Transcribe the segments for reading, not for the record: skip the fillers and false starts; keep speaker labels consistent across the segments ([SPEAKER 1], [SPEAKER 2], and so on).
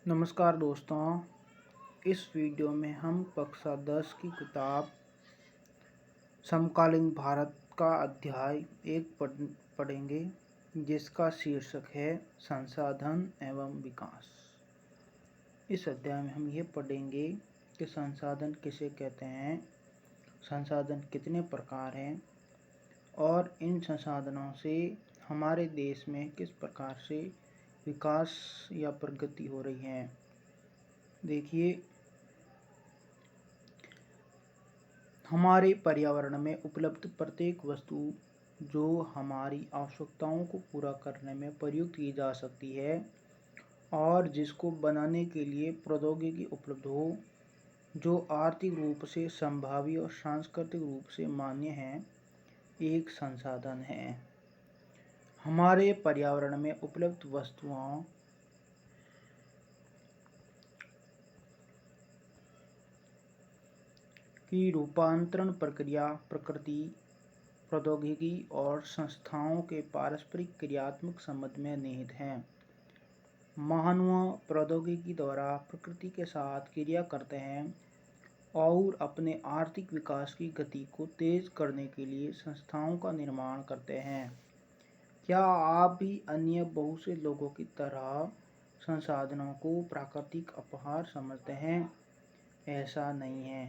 [SPEAKER 1] नमस्कार दोस्तों। इस वीडियो में हम कक्षा 10 की किताब समकालीन भारत का अध्याय 1 पढ़ेंगे, जिसका शीर्षक है संसाधन एवं विकास। इस अध्याय में हम ये पढ़ेंगे कि संसाधन किसे कहते हैं, संसाधन कितने प्रकार हैं और इन संसाधनों से हमारे देश में किस प्रकार से विकास या प्रगति हो रही है। देखिए, हमारे पर्यावरण में उपलब्ध प्रत्येक वस्तु जो हमारी आवश्यकताओं को पूरा करने में प्रयुक्त की जा सकती है और जिसको बनाने के लिए प्रौद्योगिकी उपलब्ध हो, जो आर्थिक रूप से संभावी और सांस्कृतिक रूप से मान्य है, एक संसाधन है। हमारे पर्यावरण में उपलब्ध वस्तुओं की रूपांतरण प्रक्रिया प्रकृति, प्रौद्योगिकी और संस्थाओं के पारस्परिक क्रियात्मक संबंध में निहित है। मानव प्रौद्योगिकी द्वारा प्रकृति के साथ क्रिया करते हैं और अपने आर्थिक विकास की गति को तेज करने के लिए संस्थाओं का निर्माण करते हैं। क्या आप भी अन्य बहुत से लोगों की तरह संसाधनों को प्राकृतिक उपहार समझते हैं? ऐसा नहीं है।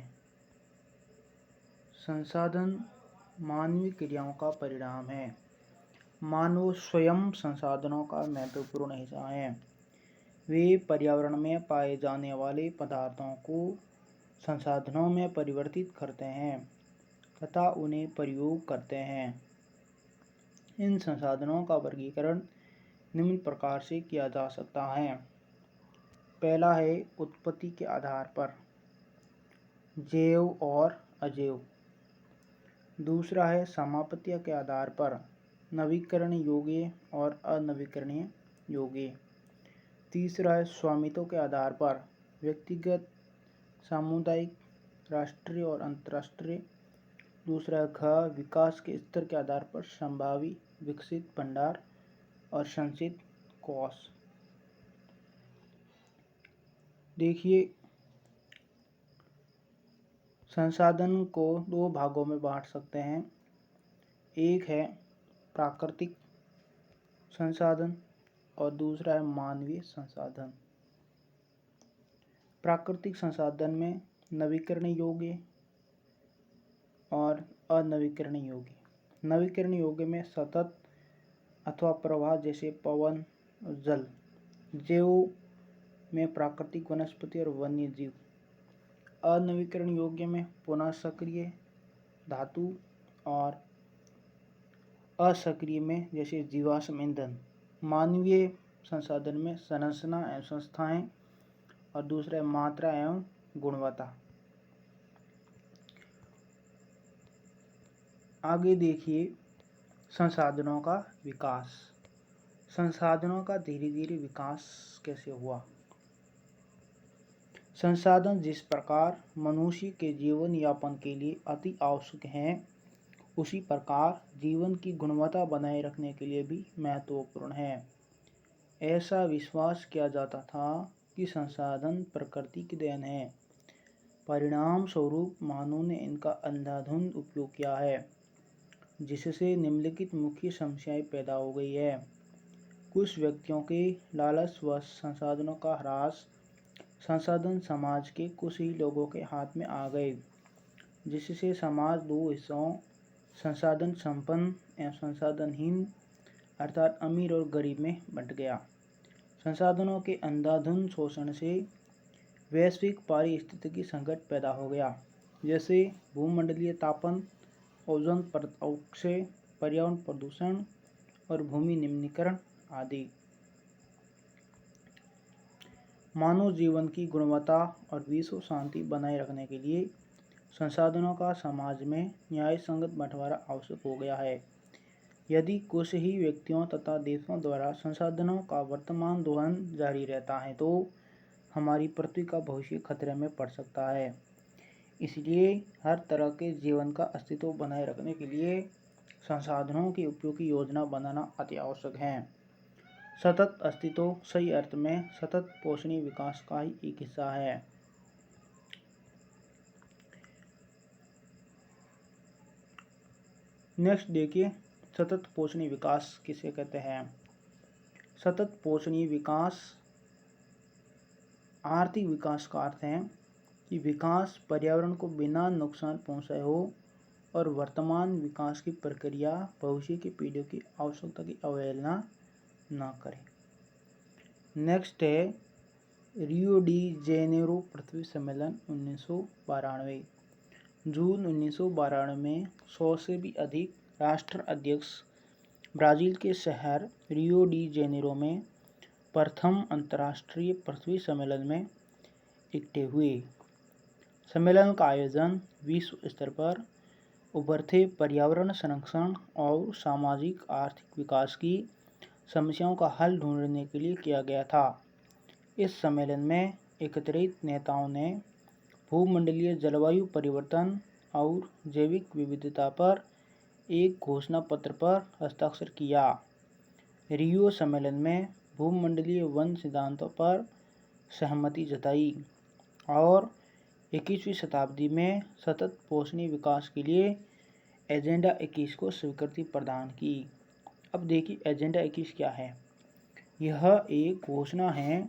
[SPEAKER 1] संसाधन मानवीय क्रियाओं का परिणाम है। मानव स्वयं संसाधनों का महत्वपूर्ण हिस्सा है। वे पर्यावरण में पाए जाने वाले पदार्थों को संसाधनों में परिवर्तित करते हैं तथा उन्हें प्रयोग करते हैं। इन संसाधनों का वर्गीकरण निम्न प्रकार से किया जा सकता है। पहला है उत्पत्ति के आधार पर, जैव और अजैव। दूसरा है समाप्ति के आधार पर, नवीकरणीय योग्य और अनवीकरणीय योग्य। तीसरा है स्वामित्व के आधार पर, व्यक्तिगत, सामुदायिक, राष्ट्रीय और अंतर्राष्ट्रीय। दूसरा है विकास के स्तर के आधार पर, संभावी, विकसित, भंडार और संचित कोष। देखिए, संसाधन को दो भागों में बांट सकते हैं। एक है प्राकृतिक संसाधन और दूसरा है मानवीय संसाधन। प्राकृतिक संसाधन में नवीकरणीय योग्य और अनवीकरणीय योग्य। नवीकरणीय योग्य में सतत अथवा प्रवाह जैसे पवन और जल। जैव में प्राकृतिक वनस्पति और वन्य जीव। अनवीकरणीय योग्य में पुनः सक्रिय धातु और असक्रिय में जैसे जीवाश्म ईंधन। मानवीय संसाधन में संरचना एवं संस्थाएं और दूसरा मात्रा एवं गुणवत्ता। आगे देखिए, संसाधनों का विकास। संसाधनों का धीरे धीरे विकास कैसे हुआ। संसाधन जिस प्रकार मनुष्य के जीवन यापन के लिए अति आवश्यक हैं, उसी प्रकार जीवन की गुणवत्ता बनाए रखने के लिए भी महत्वपूर्ण है। ऐसा विश्वास किया जाता था कि संसाधन प्रकृति की देन है, परिणाम स्वरूप मानव ने इनका अंधाधुंध उपयोग किया है, जिससे निम्नलिखित मुख्य समस्याएं पैदा हो गई है। कुछ व्यक्तियों के लालचवश संसाधनों का ह्रास, संसाधन समाज के कुछ ही लोगों के हाथ में आ गए, जिससे समाज दो हिस्सों, संसाधन संपन्न एवं संसाधनहीन अर्थात अमीर और गरीब में बंट गया। संसाधनों के अंधाधुंध शोषण से वैश्विक पारिस्थितिकी संकट पैदा हो गया, जैसे भूमंडलीय तापन, ओजोन परत अवक्षय, पर्यावरण प्रदूषण और भूमि निम्नीकरण आदि। मानव जीवन की गुणवत्ता और विश्व शांति बनाए रखने के लिए संसाधनों का समाज में न्याय संगत बंटवारा आवश्यक हो गया है। यदि कुछ ही व्यक्तियों तथा देशों द्वारा संसाधनों का वर्तमान दोहन जारी रहता है तो हमारी पृथ्वी का भविष्य खतरे में पड़ सकता है। इसलिए हर तरह के जीवन का अस्तित्व बनाए रखने के लिए संसाधनों के उपयोग की योजना बनाना अति आवश्यक है। सतत अस्तित्व सही अर्थ में सतत पोषणीय विकास का ही एक हिस्सा है। नेक्स्ट देखिए, सतत पोषणीय विकास किसे कहते हैं। सतत पोषणीय विकास आर्थिक विकास का अर्थ है कि विकास पर्यावरण को बिना नुकसान पहुंचाए हो और वर्तमान विकास की प्रक्रिया भविष्य की पीढ़ियों की आवश्यकता की अवहेलना न करे। नेक्स्ट है रियो डी जेनेरो पृथ्वी सम्मेलन 1992। जून 1992 में 100 से भी अधिक राष्ट्र अध्यक्ष ब्राज़ील के शहर रियो डी जेनेरो में प्रथम अंतर्राष्ट्रीय पृथ्वी सम्मेलन में इकट्ठे हुए। सम्मेलन का आयोजन विश्व स्तर पर उभरते पर्यावरण संरक्षण और सामाजिक आर्थिक विकास की समस्याओं का हल ढूंढने के लिए किया गया था। इस सम्मेलन में एकत्रित नेताओं ने भूमंडलीय जलवायु परिवर्तन और जैविक विविधता पर एक घोषणा पत्र पर हस्ताक्षर किया। रियो सम्मेलन में भूमंडलीय वन सिद्धांतों पर सहमति जताई और 21वीं शताब्दी में सतत पोषणीय विकास के लिए एजेंडा 21 को स्वीकृति प्रदान की। अब देखिए एजेंडा 21 क्या है। यह एक घोषणा है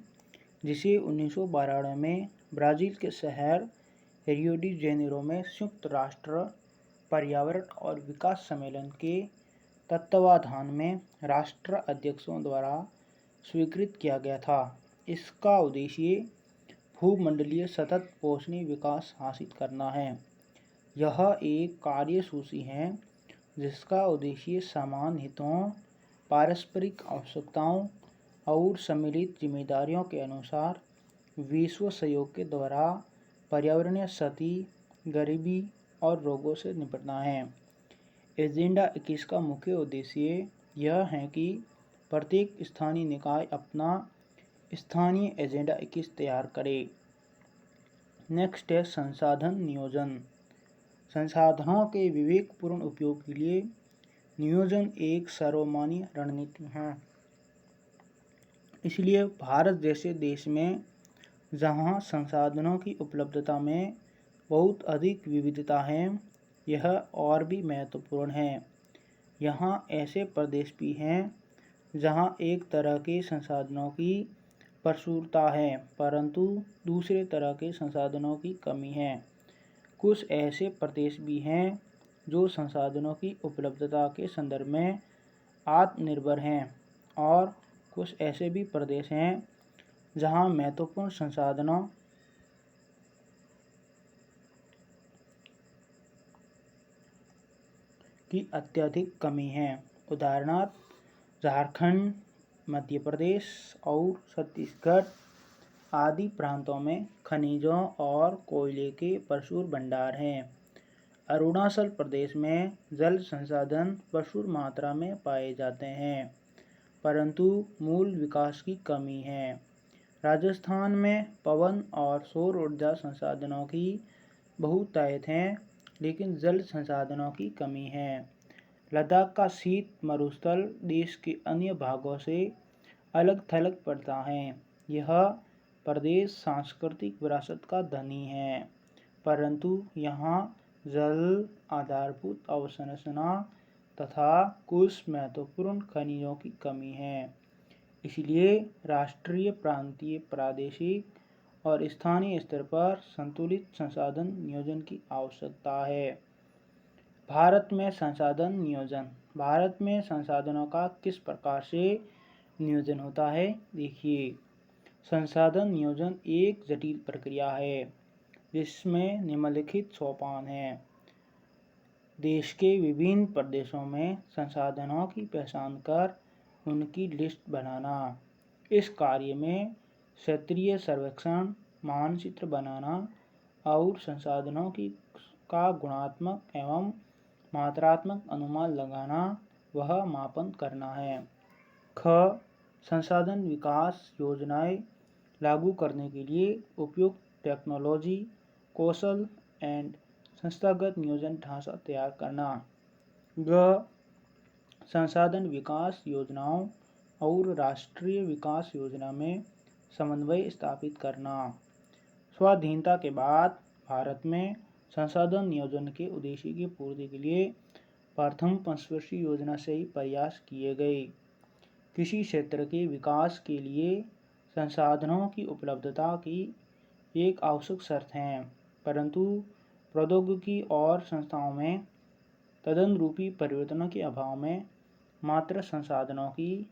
[SPEAKER 1] जिसे 1992 में ब्राज़ील के शहर रियो डी जेनेरो में संयुक्त राष्ट्र पर्यावरण और विकास सम्मेलन के तत्वावधान में राष्ट्र अध्यक्षों द्वारा स्वीकृत किया गया था। इसका उद्देश्य भूमंडलीय सतत पोषणीय विकास हासिल करना है। यह एक कार्यसूची है जिसका उद्देश्य समान हितों, पारस्परिक आवश्यकताओं और सम्मिलित जिम्मेदारियों के अनुसार विश्व सहयोग के द्वारा पर्यावरणीय क्षति, गरीबी और रोगों से निपटना है। एजेंडा 21 का मुख्य उद्देश्य यह है कि प्रत्येक स्थानीय निकाय अपना स्थानीय एजेंडा 21 तैयार करे। नेक्स्ट है संसाधन नियोजन। संसाधनों के विवेकपूर्ण उपयोग के लिए नियोजन एक सर्वमान्य रणनीति है। इसलिए भारत जैसे देश में जहां संसाधनों की उपलब्धता में बहुत अधिक विविधता है, यह और भी महत्वपूर्ण है। यहाँ ऐसे प्रदेश भी हैं जहाँ एक तरह के संसाधनों की प्रचुरता है परंतु दूसरे तरह के संसाधनों की कमी है। कुछ ऐसे प्रदेश भी हैं जो संसाधनों की उपलब्धता के संदर्भ में आत्मनिर्भर हैं और कुछ ऐसे भी प्रदेश हैं जहां महत्वपूर्ण संसाधनों की अत्यधिक कमी है। उदाहरणार्थ झारखंड, मध्य प्रदेश और छत्तीसगढ़ आदि प्रांतों में खनिजों और कोयले के प्रचुर भंडार हैं। अरुणाचल प्रदेश में जल संसाधन प्रचुर मात्रा में पाए जाते हैं परंतु मूल विकास की कमी है। राजस्थान में पवन और सौर ऊर्जा संसाधनों की बहुतायत है लेकिन जल संसाधनों की कमी है। लद्दाख का शीत मरुस्थल देश के अन्य भागों से अलग थलग पड़ता है। यह प्रदेश सांस्कृतिक विरासत का धनी है परंतु यहाँ जल, आधारभूत अवसंरचना तथा कुछ महत्वपूर्ण खनिजों की कमी है। इसलिए राष्ट्रीय, प्रांतीय, प्रादेशिक और स्थानीय स्तर पर संतुलित संसाधन नियोजन की आवश्यकता है। भारत में संसाधन नियोजन। भारत में संसाधनों का किस प्रकार से नियोजन होता है, देखिए। संसाधन नियोजन एक जटिल प्रक्रिया है जिसमें निम्नलिखित सोपान हैं। देश के विभिन्न प्रदेशों में संसाधनों की पहचान कर उनकी लिस्ट बनाना। इस कार्य में क्षेत्रीय सर्वेक्षण, मानचित्र बनाना और संसाधनों का गुणात्मक एवं मात्रात्मक अनुमान लगाना वह मापन करना है। ख. संसाधन विकास योजनाएं लागू करने के लिए उपयुक्त टेक्नोलॉजी, कौशल एवं संस्थागत नियोजन ढांचा तैयार करना। ग. संसाधन विकास योजनाओं और राष्ट्रीय विकास योजना में समन्वय स्थापित करना। स्वाधीनता के बाद भारत में संसाधन नियोजन के उद्देश्य की पूर्ति के लिए प्रथम पंचवर्षीय योजना से ही प्रयास किए गए। किसी क्षेत्र के विकास के लिए संसाधनों की उपलब्धता की एक आवश्यक शर्त है, परंतु प्रौद्योगिकी और संस्थाओं में तदनुरूपी परिवर्तनों के अभाव में मात्र संसाधनों की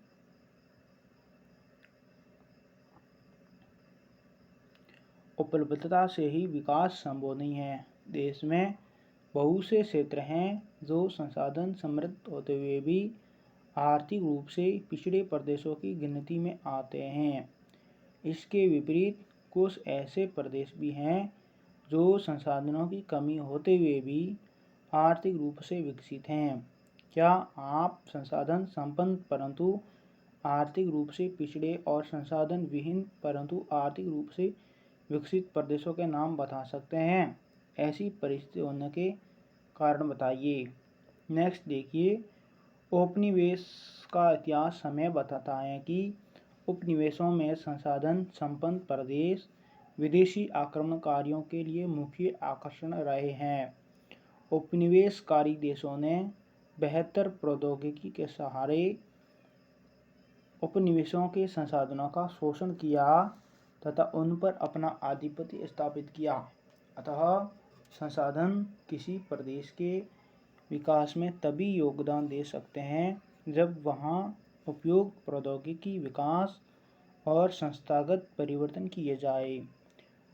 [SPEAKER 1] उपलब्धता से ही विकास संभव नहीं है। देश में बहुत से क्षेत्र हैं जो संसाधन समृद्ध होते हुए भी आर्थिक रूप से पिछड़े प्रदेशों की गिनती में आते हैं। इसके विपरीत कुछ ऐसे प्रदेश भी हैं जो संसाधनों की कमी होते हुए भी आर्थिक रूप से विकसित हैं। क्या आप संसाधन संपन्न परंतु आर्थिक रूप से पिछड़े और संसाधन विहीन परंतु आर्थिक रूप से विकसित प्रदेशों के नाम बता सकते हैं? ऐसी परिस्थिति होने के कारण बताइए। नेक्स्ट देखिए, उपनिवेश का इतिहास हमें बताता है कि उपनिवेशों में संसाधन संपन्न प्रदेश विदेशी आक्रमणकारियों के लिए मुख्य आकर्षण रहे हैं। उपनिवेशकारी देशों ने बेहतर प्रौद्योगिकी के सहारे उपनिवेशों के संसाधनों का शोषण किया तथा उन पर अपना आधिपत्य स्थापित किया। अतः संसाधन किसी प्रदेश के विकास में तभी योगदान दे सकते हैं जब वहाँ उपयुक्त प्रौद्योगिकी विकास और संस्थागत परिवर्तन किए जाए।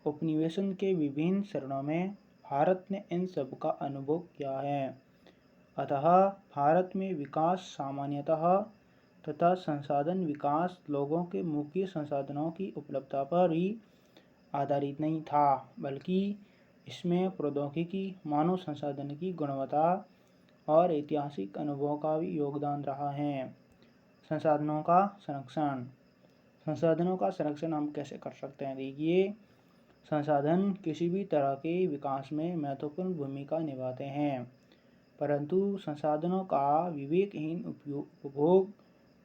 [SPEAKER 1] उपनिवेशन के विभिन्न चरणों में भारत ने इन सब का अनुभव किया है। अतः भारत में विकास सामान्यतः तथा संसाधन विकास लोगों के मुख्य संसाधनों की उपलब्धता पर ही आधारित नहीं था, बल्कि इसमें प्रौद्योगिकी, मानव संसाधन की गुणवत्ता और ऐतिहासिक अनुभवों का भी योगदान रहा है। संसाधनों का संरक्षण। संसाधनों का संरक्षण हम कैसे कर सकते हैं? देखिए, संसाधन किसी भी तरह के विकास में महत्वपूर्ण भूमिका निभाते हैं, परंतु संसाधनों का विवेकहीन उपभोग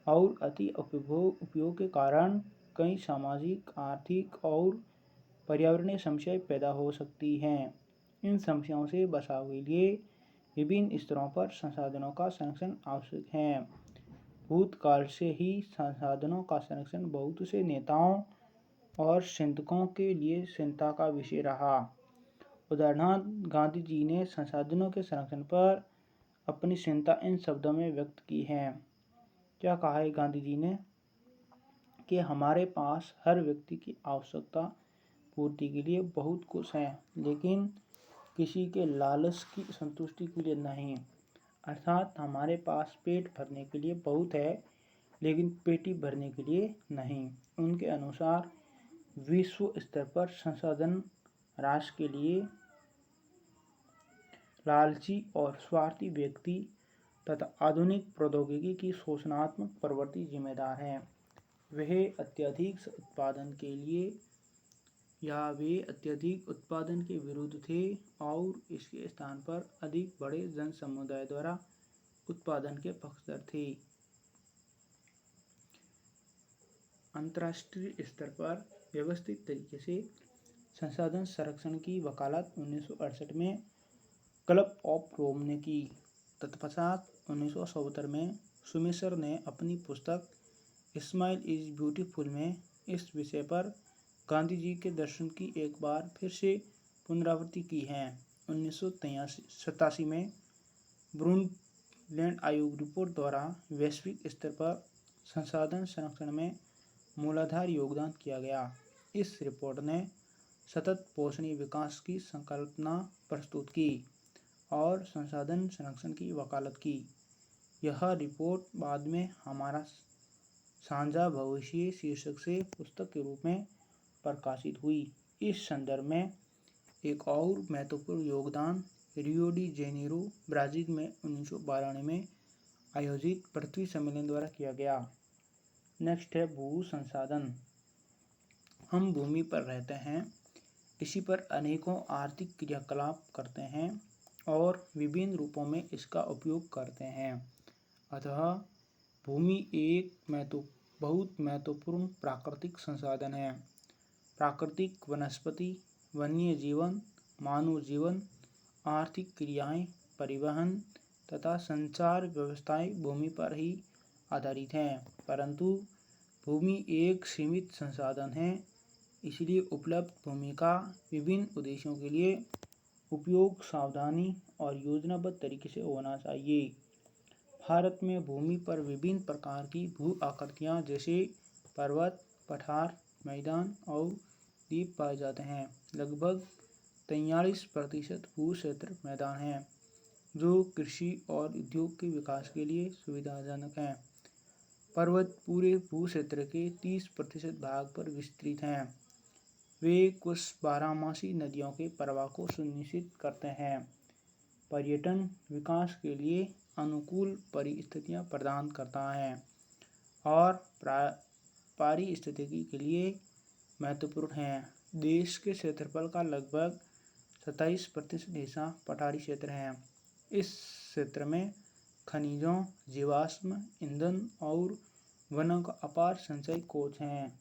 [SPEAKER 1] और अति उपयोग के कारण कई सामाजिक, आर्थिक और पर्यावरणीय समस्याएं पैदा हो सकती हैं। इन समस्याओं से बचाव के लिए विभिन्न स्तरों पर संसाधनों का संरक्षण आवश्यक है। भूतकाल से ही संसाधनों का संरक्षण बहुत से नेताओं और चिंतकों के लिए चिंता का विषय रहा। उदाहरणार्थ, गांधी जी ने संसाधनों के संरक्षण पर अपनी चिंता इन शब्दों में व्यक्त की है। क्या कहा है गांधी जी ने कि हमारे पास हर व्यक्ति की आवश्यकता पूर्ति के लिए बहुत कुछ है, लेकिन किसी के लालच की संतुष्टि के लिए नहीं। अर्थात हमारे पास पेट भरने के लिए बहुत है, लेकिन पेटी भरने के लिए नहीं। उनके अनुसार विश्व स्तर पर संसाधन ह्रास के लिए लालची और स्वार्थी व्यक्ति तथा आधुनिक प्रौद्योगिकी की शोषणात्मक प्रवृत्ति जिम्मेदार हैं। वे अत्यधिक उत्पादन के विरुद्ध थे और इसके स्थान पर अधिक बड़े जन समुदाय द्वारा उत्पादन के पक्षधर थे। अंतर्राष्ट्रीय स्तर पर व्यवस्थित तरीके से संसाधन संरक्षण की वकालत 1968 में क्लब ऑफ रोम ने की। तत्पश्चात 1977 में सुमेसर ने अपनी पुस्तक स्माइल इज ब्यूटीफुल में इस विषय पर गांधी जी के दर्शन की एक बार फिर से पुनरावृत्ति की है। 1987 में ब्रूनलैंड आयोग रिपोर्ट द्वारा वैश्विक स्तर पर संसाधन संरक्षण में मूलाधार योगदान किया गया। इस रिपोर्ट ने सतत पोषणीय विकास की संकल्पना प्रस्तुत की और संसाधन संरक्षण की वकालत की। यह रिपोर्ट बाद में हमारा साझा भविष्य शीर्षक से पुस्तक के रूप में प्रकाशित हुई। इस संदर्भ में एक और महत्वपूर्ण योगदान रियो डी जेनेरो, ब्राजील में 1992 में आयोजित पृथ्वी सम्मेलन द्वारा किया गया। नेक्स्ट है भू संसाधन। हम भूमि पर रहते हैं, इसी पर अनेकों आर्थिक क्रियाकलाप करते हैं और विभिन्न रूपों में इसका उपयोग करते हैं। अतः भूमि एक बहुत महत्वपूर्ण प्राकृतिक संसाधन हैं। प्राकृतिक वनस्पति, वन्य जीवन, मानव जीवन, आर्थिक क्रियाएं, परिवहन तथा संचार व्यवस्थाएं भूमि पर ही आधारित हैं। परंतु भूमि एक सीमित संसाधन है, इसलिए उपलब्ध भूमि का विभिन्न उद्देश्यों के लिए उपयोग सावधानी और योजनाबद्ध तरीके से होना चाहिए। भारत में भूमि पर विभिन्न प्रकार की भू आकृतियाँ जैसे पर्वत, पठार, मैदान और द्वीप पाए जाते हैं। लगभग 43% भू क्षेत्र मैदान हैं, जो कृषि और उद्योग के विकास के लिए सुविधाजनक हैं। पर्वत पूरे भू क्षेत्र के 30% भाग पर विस्तृत हैं। वे कुछ बारहमासी नदियों के प्रवाह को सुनिश्चित करते हैं। पर्यटन विकास के लिए अनुकूल परिस्थितियां प्रदान करता है और पारिस्थितिकी के लिए महत्वपूर्ण है। देश के क्षेत्रफल का लगभग 27% हिस्सा पठारी क्षेत्र है। इस क्षेत्र में खनिजों, जीवाश्म ईंधन और वनों का अपार संचय कोष हैं।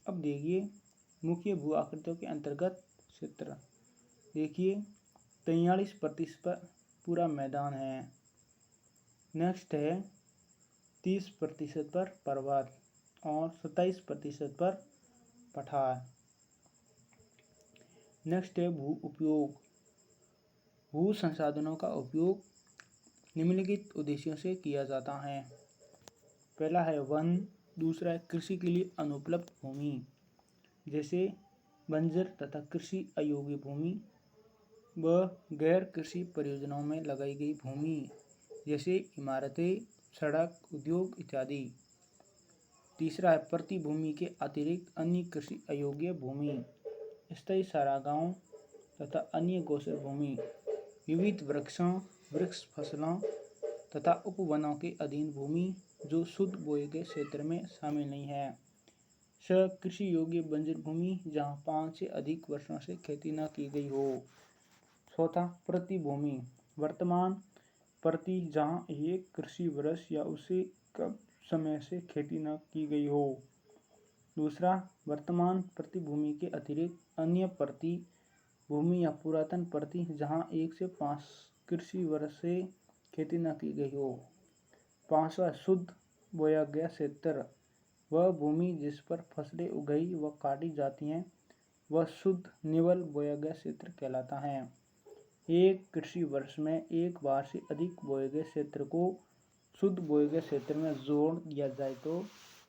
[SPEAKER 1] अब देखिए मुख्य भू आकृतियों के अंतर्गत क्षेत्र। देखिए 43% पर पूरा मैदान है। नेक्स्ट है 30% पर पर्वत और 27% पर पठार। नेक्स्ट है भू उपयोग। भू संसाधनों का उपयोग निम्नलिखित उद्देश्यों से किया जाता है। पहला है वन, दूसरा है कृषि के लिए अनुपलब्ध भूमि जैसे बंजर तथा कृषि अयोग्य भूमि व गैर कृषि परियोजनाओं में लगाई गई भूमि जैसे इमारतें, सड़क, उद्योग इत्यादि। तीसरा है प्रतिभूमि के अतिरिक्त अन्य कृषि अयोग्य भूमि, स्थायी चारागाहों तथा अन्य गोचर भूमि, विविध वृक्षों, वृक्ष फसलों तथा उपवनों के अधीन भूमि जो शुद्ध बोए गए क्षेत्र में शामिल नहीं है। कृषि योग्य बंजर भूमि जहाँ 5 से अधिक वर्षों से खेती न की गई हो। चौथा प्रतिभूमि, वर्तमान प्रति जहाँ एक कृषि वर्ष या उससे कम समय से खेती न की गई हो। दूसरा वर्तमान प्रतिभूमि के अतिरिक्त अन्य प्रति भूमि या पुरातन प्रति जहाँ 1 से 5 कृषि वर्ष से खेती न की गई हो। पांचवा शुद्ध बोया गया क्षेत्र, वह भूमि जिस पर फसलें उगाई व काटी जाती हैं वह शुद्ध निवल बोया गया क्षेत्र कहलाता है। एक कृषि वर्ष में एक बार से अधिक बोए गए क्षेत्र को शुद्ध बोए गए क्षेत्र में जोड़ दिया जाए तो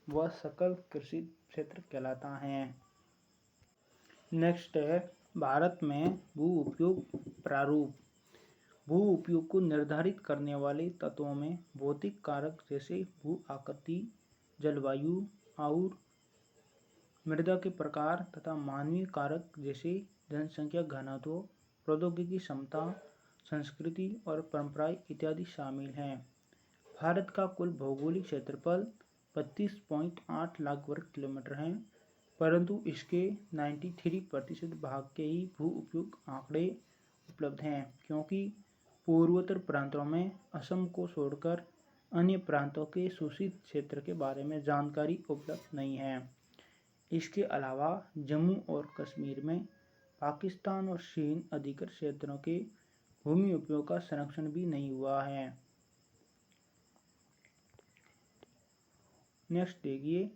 [SPEAKER 1] वह सकल कृषि क्षेत्र कहलाता है। नेक्स्ट है भारत में भू उपयोग प्रारूप। भू उपयोग को निर्धारित करने वाले तत्वों में भौतिक कारक जैसे भू आकृति, जलवायु और मृदा के प्रकार तथा मानवीय कारक जैसे जनसंख्या घनत्व, प्रौद्योगिकी क्षमता, संस्कृति और परंपराएं इत्यादि शामिल हैं। भारत का कुल भौगोलिक क्षेत्रफल 32.8 लाख वर्ग किलोमीटर है, परंतु इसके 93% भाग के ही भू उपयोग आंकड़े उपलब्ध हैं, क्योंकि पूर्वोत्तर प्रांतों में असम को छोड़कर अन्य प्रांतों के सूचित क्षेत्र के बारे में जानकारी उपलब्ध नहीं है। इसके अलावा जम्मू और कश्मीर में पाकिस्तान और चीन अधिकृत क्षेत्रों के भूमि उपयोग का संरक्षण भी नहीं हुआ है। नेक्स्ट देखिए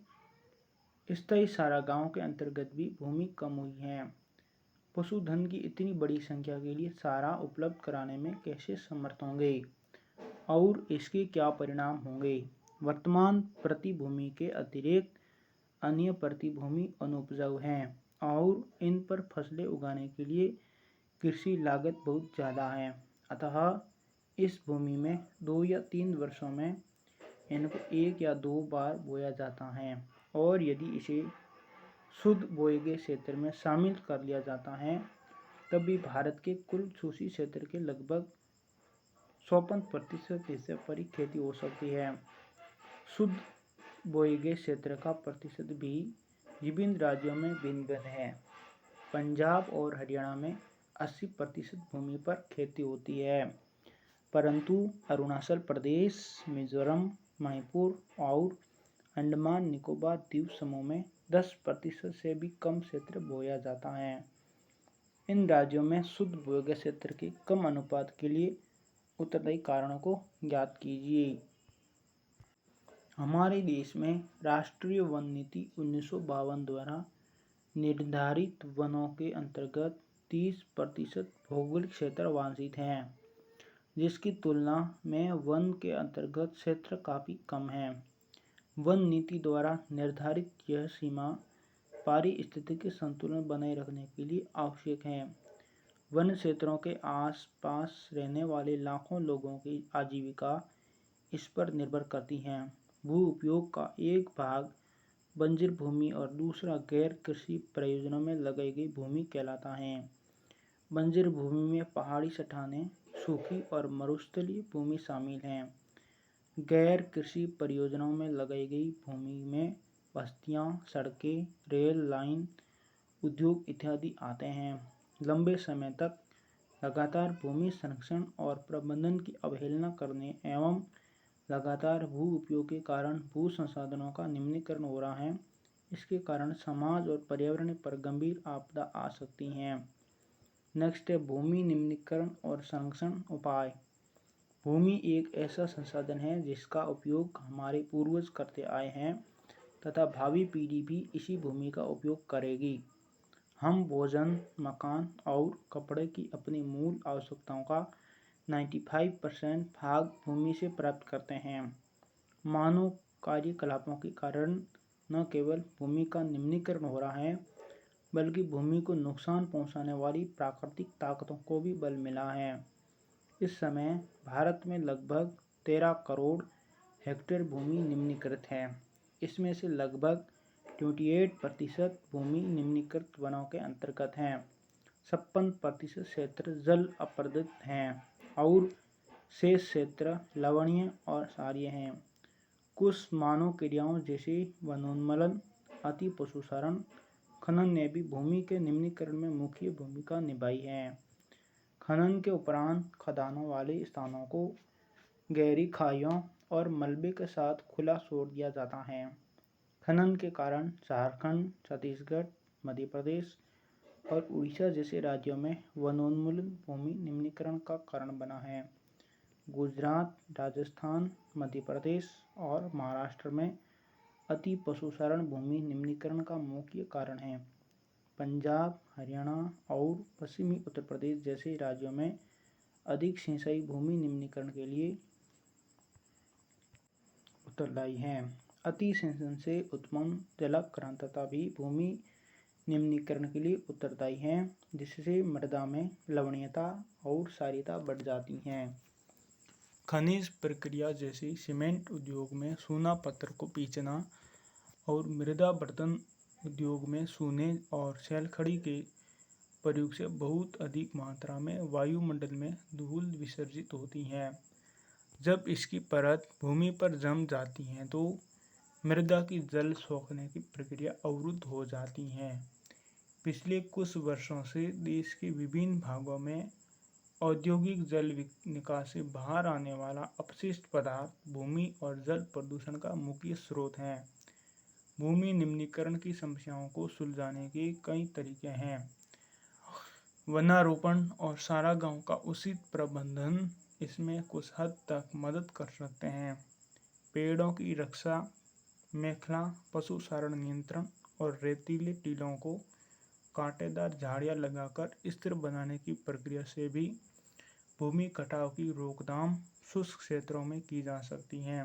[SPEAKER 1] स्थायी चारागाहों के अंतर्गत भी भूमि कम हुई है। पशुधन की इतनी बड़ी संख्या के लिए चारा उपलब्ध कराने में कैसे समर्थ होंगे और इसके क्या परिणाम होंगे। वर्तमान प्रतिभूमि के अतिरिक्त अन्य प्रतिभूमि अनुपजाऊ हैं और इन पर फसलें उगाने के लिए कृषि लागत बहुत ज़्यादा है। अतः इस भूमि में 2 या 3 वर्षों में इनको 1 या 2 बार बोया जाता है और यदि इसे शुद्ध बोए गए क्षेत्र में शामिल कर लिया जाता है तब भी भारत के कुल सूची क्षेत्र के लगभग 54% हिस्से पर ही खेती हो सकती है। शुद्ध बोए गए क्षेत्र का प्रतिशत भी विभिन्न राज्यों में भिन्न भिन्न है। पंजाब और हरियाणा में 80% भूमि पर खेती होती है, परंतु अरुणाचल प्रदेश, मिजोरम, मणिपुर और अंडमान निकोबार द्वीप समूह में 10% से भी कम क्षेत्र बोया जाता है। इन राज्यों में शुद्ध भूयोग्य क्षेत्र के कम अनुपात के लिए उत्तरदायी कारणों को ज्ञात कीजिए। हमारे देश में राष्ट्रीय वन नीति 1952 द्वारा निर्धारित वनों के अंतर्गत 30% भौगोलिक क्षेत्र वांछित हैं, जिसकी तुलना में वन के अंतर्गत क्षेत्र काफ़ी कम है। वन नीति द्वारा निर्धारित यह सीमा पारिस्थितिक संतुलन बनाए रखने के लिए आवश्यक है। वन क्षेत्रों के आसपास रहने वाले लाखों लोगों की आजीविका इस पर निर्भर करती है। भू उपयोग का एक भाग बंजर भूमि और दूसरा गैर कृषि प्रयोजनों में लगाई गई भूमि कहलाता है। बंजर भूमि में पहाड़ी चट्टानें, सूखी और मरुस्थलीय भूमि शामिल हैं। गैर कृषि परियोजनाओं में लगाई गई भूमि में बस्तियां, सड़कें, रेल लाइन, उद्योग इत्यादि आते हैं। लंबे समय तक लगातार भूमि संरक्षण और प्रबंधन की अवहेलना करने एवं लगातार भू उपयोग के कारण भू संसाधनों का निम्नीकरण हो रहा है। इसके कारण समाज और पर्यावरण पर गंभीर आपदा आ सकती हैं। नेक्स्ट है भूमि निम्नीकरण और संरक्षण उपाय। भूमि एक ऐसा संसाधन है जिसका उपयोग हमारे पूर्वज करते आए हैं तथा भावी पीढ़ी भी इसी भूमि का उपयोग करेगी। हम भोजन, मकान और कपड़े की अपनी मूल आवश्यकताओं का 95% भाग भूमि से प्राप्त करते हैं। मानव कार्यकलापों के कारण न केवल भूमि का निम्नीकरण हो रहा है, बल्कि भूमि को नुकसान पहुंचाने वाली प्राकृतिक ताकतों को भी बल मिला है। इस समय भारत में लगभग 13 करोड़ हेक्टेयर भूमि निम्नीकृत है। इसमें से लगभग 28% भूमि निम्नीकृत वनों के अंतर्गत है। 56% क्षेत्र जल अपर्दित हैं और शेष क्षेत्र लवणीय और क्षारीय हैं। कुछ मानव क्रियाओं जैसे वनोन्मूलन, अति पशुचारण, खनन ने भी भूमि के निम्नीकरण में मुख्य भूमिका निभाई है। खनन के उपरांत खदानों वाले स्थानों को गहरी खाइयों और मलबे के साथ खुला छोड़ दिया जाता है। खनन के कारण झारखंड, छत्तीसगढ़, मध्य प्रदेश और उड़ीसा जैसे राज्यों में वनोन्मूलन भूमि निम्नीकरण का कारण बना है। गुजरात, राजस्थान, मध्य प्रदेश और महाराष्ट्र में अति पशुचारण भूमि निम्नीकरण का मुख्य कारण है। पंजाब, हरियाणा और पश्चिमी उत्तर प्रदेश जैसे राज्यों में अधिक सिंचाई भूमि निम्नीकरण के लिए उत्तरदायी है। अति सिंचन से उत्पन्न जलाक्रांतता भी भूमि निम्नीकरण के लिए उत्तरदायी है, जिससे मृदा में लवणीयता और क्षारीयता बढ़ जाती है। खनिज प्रक्रिया जैसे सीमेंट उद्योग में चूना पत्थर को पीसना और मृदा बर्तन उद्योग में चूने और शैलखड़ी के प्रयोग से बहुत अधिक मात्रा में वायुमंडल में धूल विसर्जित होती है। जब इसकी परत भूमि पर जम जाती है तो मृदा की जल सोखने की प्रक्रिया अवरुद्ध हो जाती है। पिछले कुछ वर्षों से देश के विभिन्न भागों में औद्योगिक जल निकास से बाहर आने वाला अपशिष्ट पदार्थ भूमि और जल प्रदूषण का मुख्य स्रोत है। भूमि निम्नीकरण की समस्याओं को सुलझाने के कई तरीके हैं। वनारोपण और चारागाहों का उचित प्रबंधन इसमें कुछ हद तक मदद कर सकते हैं। पेड़ों की रक्षा, मेखला पशुचारण नियंत्रण और रेतीले टीलों को कांटेदार झाड़ियाँ लगाकर स्थिर बनाने की प्रक्रिया से भी भूमि कटाव की रोकथाम शुष्क क्षेत्रों में की जा सकती है।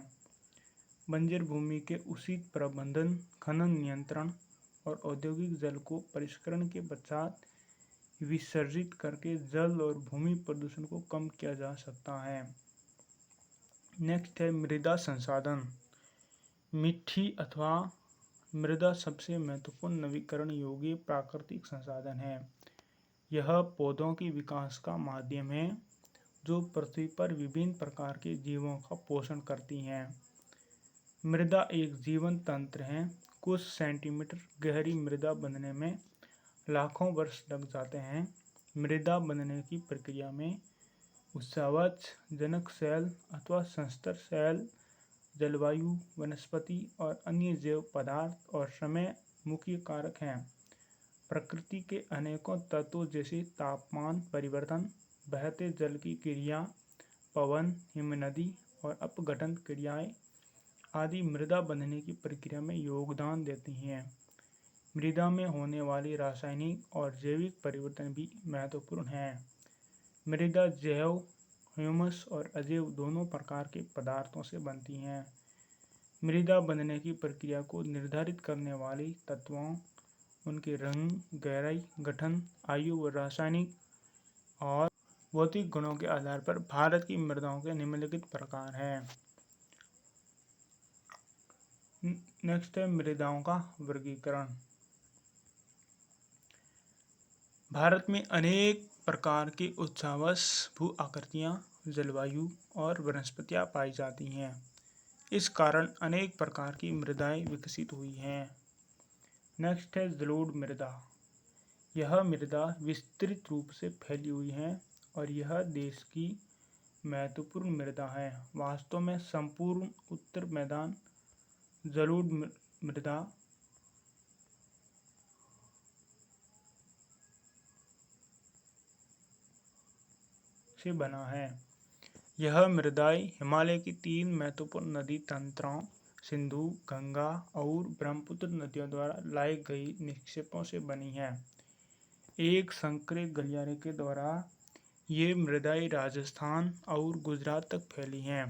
[SPEAKER 1] बंजर भूमि के उचित प्रबंधन, खनन नियंत्रण और औद्योगिक जल को परिष्करण के पश्चात विसर्जित करके जल और भूमि प्रदूषण को कम किया जा सकता है। नेक्स्ट है मृदा संसाधन। मिट्टी अथवा मृदा सबसे महत्वपूर्ण नवीकरण योग्य प्राकृतिक संसाधन है। यह पौधों के विकास का माध्यम है जो पृथ्वी पर विभिन्न प्रकार के जीवों का पोषण करती हैं। मृदा एक जीवन तंत्र है। कुछ सेंटीमीटर गहरी मृदा बनने में लाखों वर्ष लग जाते हैं। मृदा बनने की प्रक्रिया में उत्सर्जक, जनक सेल अथवा संस्तर सेल, जलवायु, वनस्पति और अन्य जैव पदार्थ और समय मुख्य कारक हैं। प्रकृति के अनेकों तत्वों जैसे तापमान परिवर्तन, बहते जल की क्रिया, पवन, हिमनदी और अपघटन क्रियाएं आदि मृदा बनने की प्रक्रिया में योगदान देती हैं। मृदा में होने वाले रासायनिक और जैविक परिवर्तन भी महत्वपूर्ण हैं। मृदा जैव, ह्यूमस और अजैव दोनों प्रकार के पदार्थों से बनती हैं। मृदा बनने की प्रक्रिया को निर्धारित करने वाले तत्वों, उनके रंग, गहराई, गठन, आयु व रासायनिक और भौतिक गुणों के आधार पर भारत की मृदाओं के निम्नलिखित प्रकार हैं। नेक्स्ट है मृदाओं का वर्गीकरण। भारत में अनेक प्रकार के उत्सर्जक, भू आकृतियाँ, जलवायु और वनस्पतियाँ पाई जाती हैं। इस कारण अनेक प्रकार की मृदाएं विकसित हुई हैं। नेक्स्ट है जलोढ़ मृदा। यह मृदा विस्तृत रूप से फैली हुई है और यह देश की महत्वपूर्ण मृदा है। वास्तव में संपूर्ण उत्तर मैदान जलोढ़ मृदा से बना है। यह मृदाएं हिमालय की 3 महत्वपूर्ण नदी तंत्रों सिंधु, गंगा और ब्रह्मपुत्र नदियों द्वारा लाई गई निक्षेपों से बनी है। एक संकरे गलियारे के द्वारा ये मृदाएं राजस्थान और गुजरात तक फैली हैं।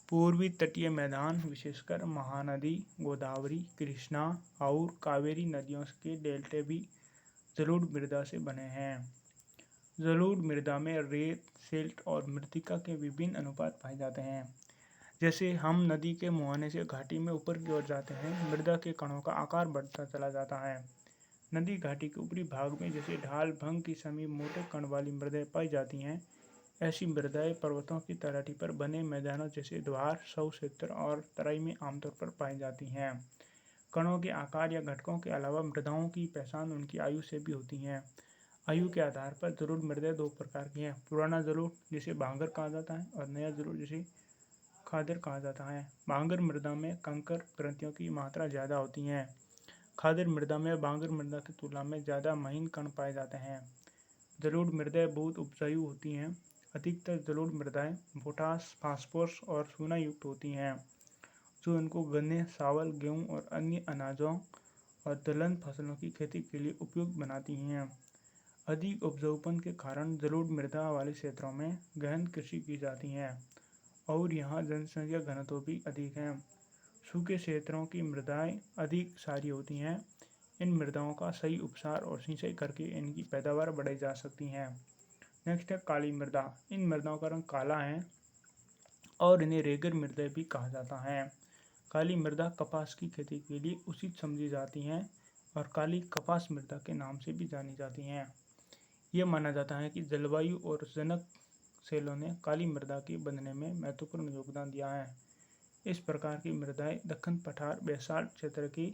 [SPEAKER 1] पूर्वी तटीय मैदान विशेषकर महानदी, गोदावरी, कृष्णा और कावेरी नदियों के डेल्टे भी जलोढ़ मृदा से बने हैं। जलोढ़ मृदा में रेत, सिल्ट और मृत्तिका के विभिन्न अनुपात पाए जाते हैं। जैसे हम नदी के मुहाने से घाटी में ऊपर की ओर जाते हैं, मृदा के कणों का आकार बढ़ता चला जाता है। नदी घाटी के ऊपरी भाग में जैसे ढाल, भंग की समीप मोटे कण वाली मृदाएं पाई जाती हैं। ऐसी मृदाएं पर्वतों की तलहटी पर बने मैदानों जैसे द्वार, शव क्षेत्र और तराई में आमतौर पर पाई जाती हैं। कणों के आकार या घटकों के अलावा मृदाओं की पहचान उनकी आयु से भी होती है। आयु के आधार पर जलोढ़ मृदाएं 2 प्रकार की हैं। पुराना जलोढ़ जिसे भांगर कहा जाता है और नया जलोढ़ जिसे खादर कहा जाता है। भांगर मृदा में कंकर ग्रंथियों की मात्रा ज़्यादा होती है। खादर मृदा में भांगर मृदा की तुलना में ज़्यादा महीन कण पाए जाते हैं। जलोढ़ मृदाएं बहुत उपजाऊ होती हैं। अधिकतर जलोढ़ मृदाएं पोटास, फास्फोरस और चूना युक्त होती हैं, जो इनको गन्ने, चावल, गेहूँ और अन्य अनाजों और दलहन फसलों की खेती के लिए उपयुक्त बनाती हैं। अधिक उपजाऊपन के कारण जलोढ़ मृदा वाले क्षेत्रों में गहन कृषि की जाती है और यहाँ जनसंख्या घनत्व भी अधिक है। सूखे क्षेत्रों की मृदाएं अधिक क्षारीय होती हैं। इन मृदाओं का सही उपचार और सिंचाई करके इनकी पैदावार बढ़ाई जा सकती है। नेक्स्ट है काली मृदा। इन मृदाओं का रंग काला है और इन्हें रेगर मृदा भी कहा जाता है। काली मृदा कपास की खेती के लिए उचित समझी जाती हैं और काली कपास मृदा के नाम से भी जानी जाती हैं। यह माना जाता है कि जलवायु और जनक सेलों ने काली मृदा के बनने में महत्वपूर्ण योगदान दिया है। इस प्रकार की मृदाएं दक्कन पठार बैसाल्ट क्षेत्र के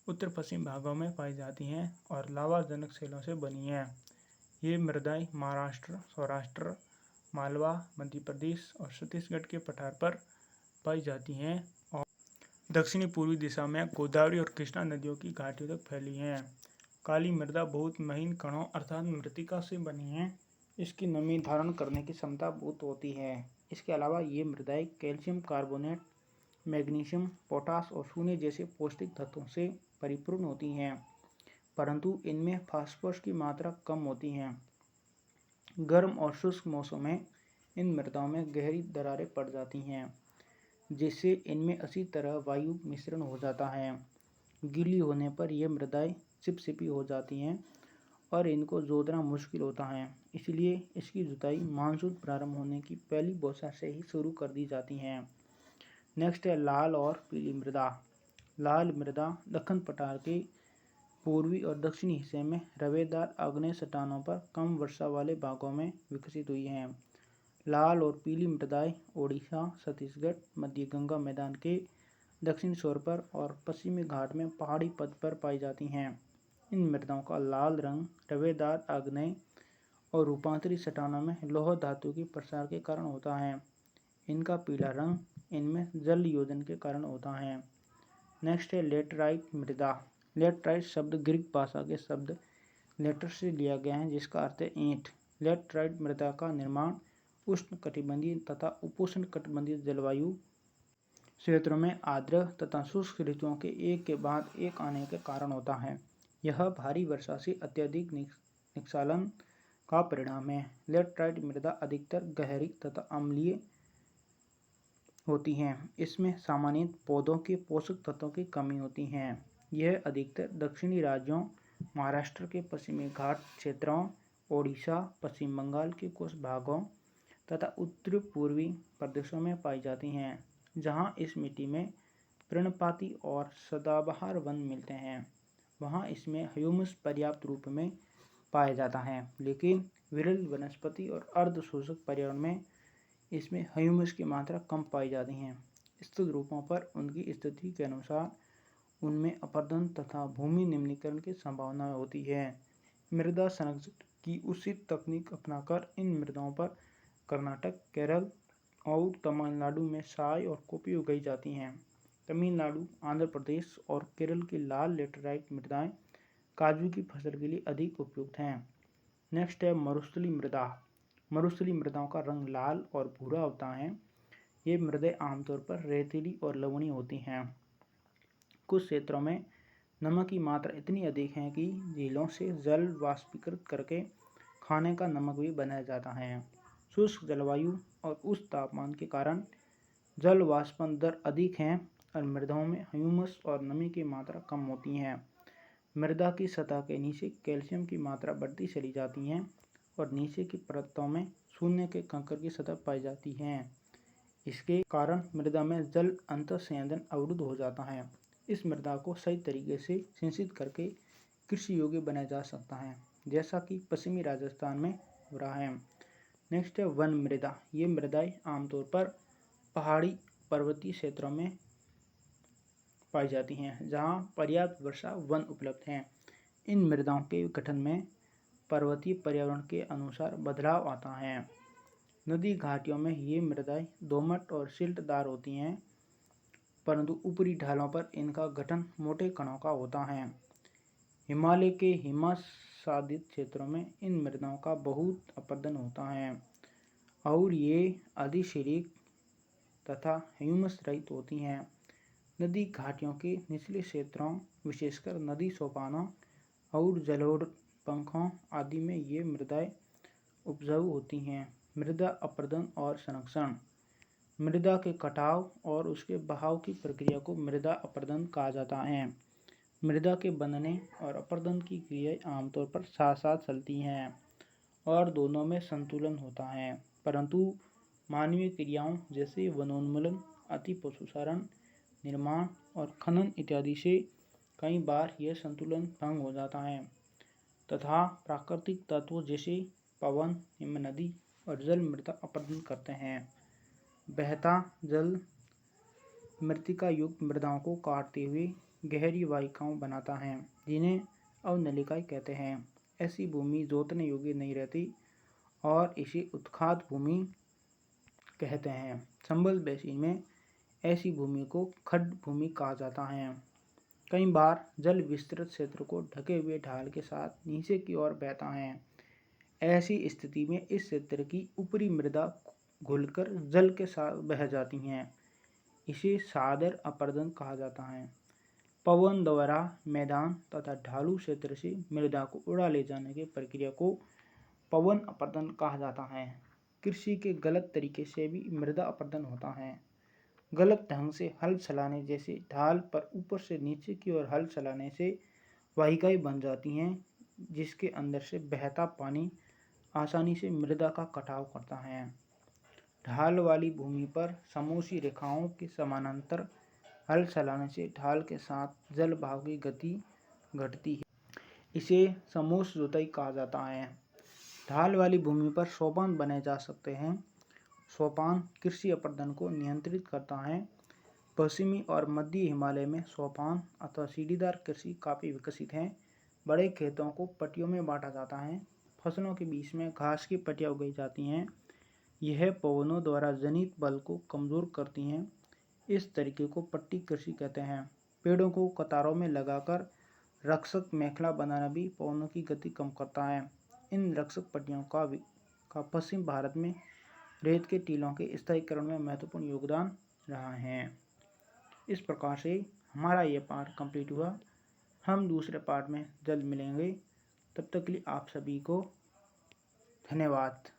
[SPEAKER 1] उत्तर पश्चिम भागों में पाई जाती हैं और लावा जनक सेलों से बनी हैं। ये मृदाएं महाराष्ट्र, सौराष्ट्र, मालवा, मध्य प्रदेश और छत्तीसगढ़ के पठार पर पाई जाती हैं और दक्षिणी पूर्वी दिशा में गोदावरी और कृष्णा नदियों की घाटियों तक फैली हैं। काली मृदा बहुत महीन कणों अर्थात मृत्तिका से बनी है। इसकी नमी धारण करने की क्षमता बहुत होती है। इसके अलावा ये मृदाएं कैल्शियम कार्बोनेट, मैग्नीशियम, पोटास और चूने जैसे पौष्टिक तत्वों से परिपूर्ण होती हैं, परंतु इनमें फास्फोरस की मात्रा कम होती है। गर्म और शुष्क मौसम में इन मृदाओं में गहरी दरारें पड़ जाती हैं, जिससे इनमें अच्छी तरह वायु मिश्रण हो जाता है। गीली होने पर यह मृदाएं चिपचिपी हो जाती हैं और इनको जोतना मुश्किल होता है। इसलिए इसकी जुताई मानसून प्रारंभ होने की पहली बौछार से ही शुरू कर दी जाती हैं। नेक्स्ट है लाल और पीली मृदा। लाल मृदा दक्कन पठार के पूर्वी और दक्षिणी हिस्से में रवेदार आग्नेय चट्टानों पर कम वर्षा वाले भागों में विकसित हुई हैं। लाल और पीली मृदाएं ओडिशा, छत्तीसगढ़, मध्य गंगा मैदान के दक्षिण छोर पर और पश्चिमी घाट में पहाड़ी पद पर पाई जाती हैं। इन मृदाओं का लाल रंग रवेदार आग्नेय और रूपांतरित चट्टानों में लौह धातु के प्रसार के कारण होता है। इनका पीला रंग इनमें जल योजन के कारण होता है। नेक्स्ट है लेटराइट मृदा। लेटराइट शब्द ग्रीक भाषा के शब्द लेटर से लिया गया है, जिसका अर्थ है ईंट। लेटराइट मृदा का निर्माण उष्ण कटिबंधीय तथा उपोष्ण कटिबंधीय जलवायु क्षेत्रों में आर्द्र तथा शुष्क ऋतुओं के एक के बाद एक आने के कारण होता है। यह भारी वर्षा से अत्यधिक निस्खलन का परिणाम है। लेटराइट मृदा अधिकतर गहरी तथा अम्लीय होती हैं। इसमें सामान्यतः पौधों के पोषक तत्वों की कमी होती है। यह अधिकतर दक्षिणी राज्यों, महाराष्ट्र के पश्चिमी घाट क्षेत्रों, ओडिशा, पश्चिम बंगाल के कुछ भागों तथा उत्तरी पूर्वी प्रदेशों में पाई जाती हैं, जहां इस मिट्टी में पर्णपाती और सदाबहार वन मिलते हैं। वहां इसमें ह्यूमस पर्याप्त रूप में पाया जाता है, लेकिन विरल वनस्पति और अर्ध शोषक पर्यावरण में इसमें ह्यूमस की मात्रा कम पाई जाती है। स्थिर रूपों पर उनकी स्थिति के अनुसार उनमें अपरदन तथा भूमि निम्नीकरण की संभावना होती है। मृदा संरक्षण की उचित तकनीक अपनाकर इन मृदाओं पर कर्नाटक, केरल और तमिलनाडु में साय और कॉफी उगाई जाती हैं। तमिलनाडु, आंध्र प्रदेश और केरल की लाल लेटराइट मृदाएं काजू की फसल के लिए अधिक उपयुक्त हैं। नेक्स्ट है मरुस्थलीय मृदा। मरुस्थलीय मृदाओं का रंग लाल और भूरा होता है। ये मृदें आमतौर पर रेतीली और लवणीय होती हैं। कुछ क्षेत्रों में नमक की मात्रा इतनी अधिक है कि झीलों से जल वाष्पीकृत करके खाने का नमक भी बनाया जाता है। शुष्क जलवायु और उच्च तापमान के कारण जल वाष्पन दर अधिक है और मृदाओं में ह्यूमस और नमी की मात्रा कम होती है। मृदा की सतह के नीचे कैल्शियम की मात्रा बढ़ती चली जाती है और नीचे की परतों में शून्य के कंकड़ की सतह पाई जाती है। इसके कारण मृदा में जल अंतःसंयंत्र अवरुद्ध हो जाता है। इस मृदा को सही तरीके से सिंचित करके कृषि योग्य बनाया जा सकता है, जैसा कि पश्चिमी राजस्थान में हो रहा है। नेक्स्ट है वन मृदा। ये मृदाएं आमतौर पर पहाड़ी पर्वतीय क्षेत्रों में पाई जाती हैं, जहां पर्याप्त वर्षा वन उपलब्ध हैं। इन मृदाओं के गठन में पर्वतीय पर्यावरण के अनुसार बदलाव आता है। नदी घाटियों में ये मृदाएं दोमट और सिल्टदार होती हैं, परंतु ऊपरी ढालों पर इनका गठन मोटे कणों का होता है। हिमालय के हिमाच्छादित क्षेत्रों में इन मृदाओं का बहुत अपरदन होता है और ये अधिशिलिक तथा ह्यूमस रहित होती हैं। नदी घाटियों के निचले क्षेत्रों, विशेषकर नदी सोपानों और जलोढ़ पंखों आदि में ये मृदाएं उपजाऊ होती हैं। मृदा अपरदन और संरक्षण। मृदा के कटाव और उसके बहाव की प्रक्रिया को मृदा अपरदन कहा जाता है। मृदा के बनने और अपरदन की क्रियाएं आमतौर पर साथ साथ चलती हैं और दोनों में संतुलन होता है, परंतु मानवीय क्रियाओं जैसे वनोन्मूलन, अति पशुचारण, निर्माण और खनन इत्यादि से कई बार यह संतुलन भंग हो जाता है तथा प्राकृतिक तत्वों जैसे पवन, हिमनदी और जल मृदा अपरदन करते हैं। बहता जल मृत्तिका युक्त मृदाओं को काटते हुए गहरी वाहिकाओं बनाता है, जिन्हें अवनलिकाएं कहते हैं। ऐसी भूमि जोतने योग्य नहीं रहती और इसे उत्खात भूमि कहते हैं। चंबल बेसिन में ऐसी भूमि को खड्ड भूमि कहा जाता है। कई बार जल विस्तृत क्षेत्र को ढके हुए ढाल के साथ नीचे की ओर बहता है। ऐसी स्थिति में इस क्षेत्र की ऊपरी मृदा घुलकर जल के साथ बह जाती हैं। इसे सादर अपरदन कहा जाता है। पवन द्वारा मैदान तथा ढालू क्षेत्र से मृदा को उड़ा ले जाने की प्रक्रिया को पवन अपरदन कहा जाता है। कृषि के गलत तरीके से भी मृदा अपरदन होता है। गलत ढंग से हल चलाने जैसे ढाल पर ऊपर से नीचे की ओर हल चलाने से वाहिकाएं बन जाती हैं, जिसके अंदर से बहता पानी आसानी से मृदा का कटाव करता है। ढाल वाली भूमि पर समोसी रेखाओं के समानांतर हल चलाने से ढाल के साथ जल बहाव की गति घटती है। इसे समोच्च जुताई कहा जाता है। ढाल वाली भूमि पर सोपान बनाए जा सकते हैं। सोपान कृषि अपरदन को नियंत्रित करता है। पश्चिमी और मध्य हिमालय में सोपान अथवा सीढ़ीदार कृषि काफ़ी विकसित है। बड़े खेतों को पट्टियों में बांटा जाता है फसलों के बीच में घास की पट्टियाँ उगाई जाती हैं। यह पवनों द्वारा जनित बल को कमज़ोर करती हैं। इस तरीके को पट्टी कृषि कहते हैं। पेड़ों को कतारों में लगाकर रक्षक मेखला बनाना भी पवनों की गति कम करता है। इन रक्षक पट्टियों का पश्चिम भारत में रेत के टीलों के स्थायीकरण में महत्वपूर्ण योगदान रहा है। इस प्रकार से हमारा ये पार्ट कंप्लीट हुआ। हम दूसरे पार्ट में जल्द मिलेंगे। तब तक के लिए आप सभी को धन्यवाद।